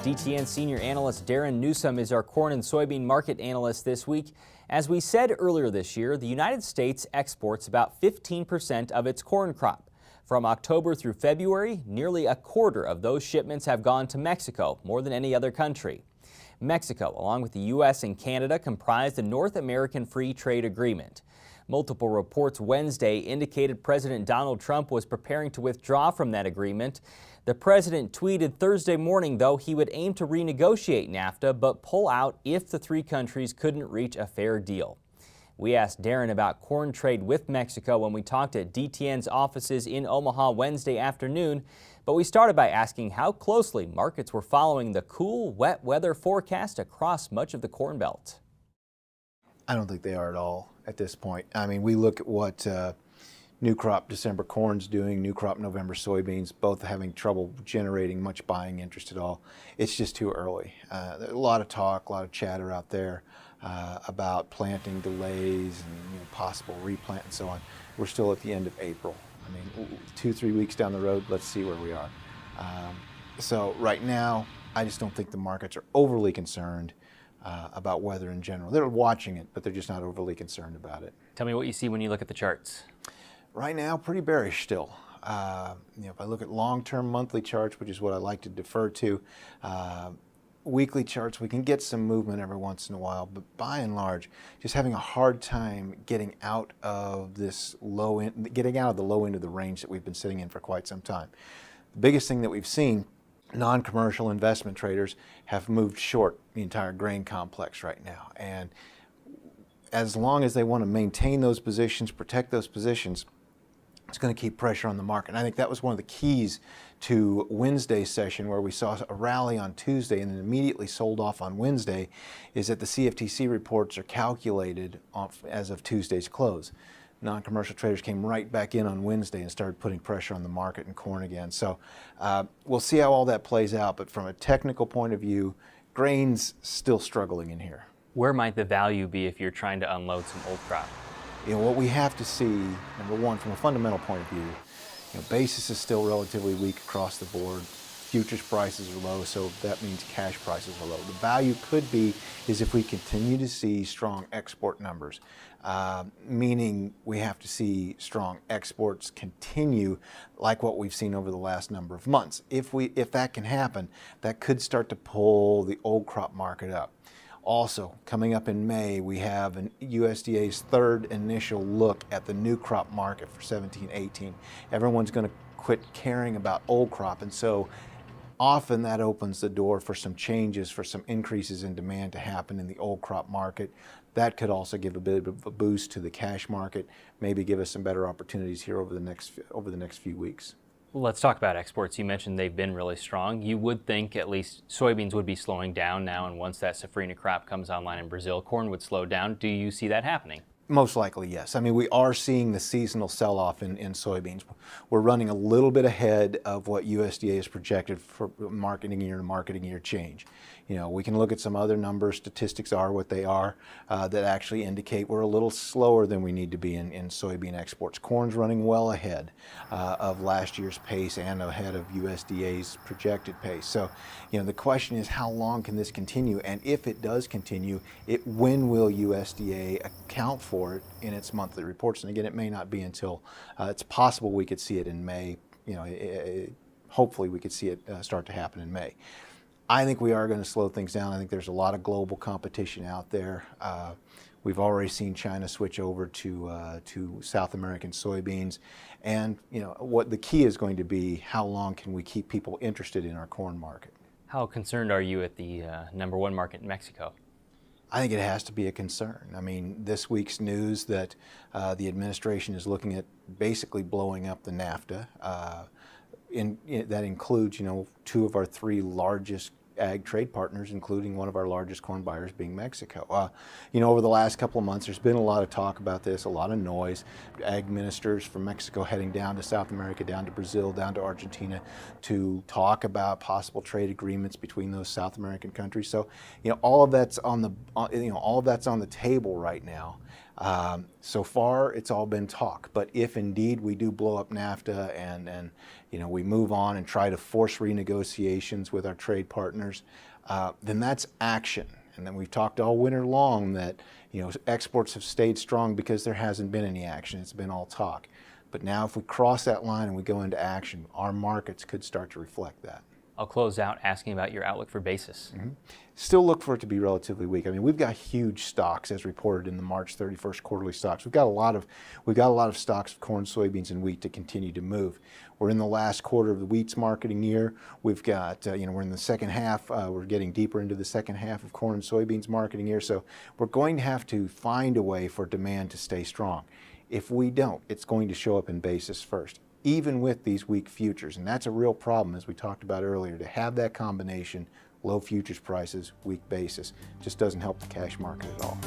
DTN senior analyst Darin Newsom is our corn and soybean market analyst this week. As we said earlier this year, the United States exports about 15% of its corn crop. From October through February, nearly a quarter of those shipments have gone to Mexico, more than any other country. Mexico, along with the U.S. and Canada, comprise the North American Free Trade Agreement. Multiple reports Wednesday indicated President Donald Trump was preparing to withdraw from that agreement. The president tweeted Thursday morning, though, he would aim to renegotiate NAFTA but pull out if the three countries couldn't reach a fair deal. We asked Darin about corn trade with Mexico when we talked at DTN's offices in Omaha Wednesday afternoon, but we started by asking how closely markets were following the cool, wet weather forecast across much of the Corn Belt. I don't think they are at all at this point. I mean, we look at what new crop December corn's doing, new crop November soybeans, both having trouble generating much buying interest at all. It's just too early. There's a lot of talk, a lot of chatter out there about planting delays and possible replant and so on. We're still at the end of April. I mean, 2-3 weeks down the road, let's see where we are. So right now, I just don't think the markets are overly concerned about weather in general. They're watching it, but they're just not overly concerned about it. Tell me what you see when you look at the charts. Right now, pretty bearish still. If I look at long-term monthly charts, which is what I like to defer to, weekly charts, we can get some movement every once in a while, but by and large, just having a hard time getting out of this low end, getting out of the low end of the range that we've been sitting in for quite some time. The biggest thing that we've seen, non-commercial investment traders have moved short the entire grain complex right now, and as long as they want to maintain those positions, protect those positions, it's going to keep pressure on the market. And I think that was one of the keys to Wednesday's session, where we saw a rally on Tuesday and then immediately sold off on Wednesday, is that the CFTC reports are calculated as of Tuesday's close. Non-commercial traders came right back in on Wednesday and started putting pressure on the market and corn again. So we'll see how all that plays out, but from a technical point of view, grain's still struggling in here. Where might the value be if you're trying to unload some old crop? What we have to see, number one, from a fundamental point of view, basis is still relatively weak across the board. Futures prices are low, so that means cash prices are low. The value could be is if we continue to see strong export numbers, meaning we have to see strong exports continue like what we've seen over the last number of months. If that can happen, that could start to pull the old crop market up. Also, coming up in May, we have USDA's third initial look at the new crop market for 17-18. Everyone's going to quit caring about old crop, and so often that opens the door for some changes, for some increases in demand to happen in the old crop market. That could also give a bit of a boost to the cash market, maybe give us some better opportunities here over the next few weeks. Well, let's talk about exports. You mentioned they've been really strong. You would think at least soybeans would be slowing down now, and once that safrinha crop comes online in Brazil, corn would slow down. Do you see that happening? Most likely, yes. I mean, we are seeing the seasonal sell-off in soybeans. We're running a little bit ahead of what USDA has projected for marketing year to marketing year change. We can look at some other numbers. Statistics are what they are that actually indicate we're a little slower than we need to be in soybean exports. Corn's running well ahead of last year's pace and ahead of USDA's projected pace. So, the question is, how long can this continue? And if it does continue, when will USDA account for it in its monthly reports? And again, it may not be until it's possible we could see it in May. Hopefully we could see it start to happen in May. I think we are going to slow things down. I think there's a lot of global competition out there. We've already seen China switch over to South American soybeans, and what the key is going to be: how long can we keep people interested in our corn market? How concerned are you at the #1 market in Mexico? I think it has to be a concern. I mean, this week's news that the administration is looking at basically blowing up the NAFTA. That includes, 2 of our 3 largest ag trade partners, including one of our largest corn buyers being Mexico. Over the last couple of months, there's been a lot of talk about this, a lot of noise. Ag ministers from Mexico heading down to South America, down to Brazil, down to Argentina to talk about possible trade agreements between those South American countries. So, all of that's on the table right now. So far, it's all been talk. But if indeed we do blow up NAFTA and we move on and try to force renegotiations with our trade partners, then that's action. And then we've talked all winter long that exports have stayed strong because there hasn't been any action. It's been all talk. But now if we cross that line and we go into action, our markets could start to reflect that. I'll close out asking about your outlook for basis. Still look for it to be relatively weak. I mean, we've got huge stocks as reported in the March 31st quarterly stocks. We've got a lot of stocks of corn, soybeans, and wheat to continue to move. We're in the last quarter of the wheat's marketing year. We've got, we're in the second half. We're getting deeper into the second half of corn and soybeans marketing year. So we're going to have to find a way for demand to stay strong. If we don't, it's going to show up in basis first, even with these weak futures. And that's a real problem, as we talked about earlier, to have that combination, low futures prices, weak basis, just doesn't help the cash market at all.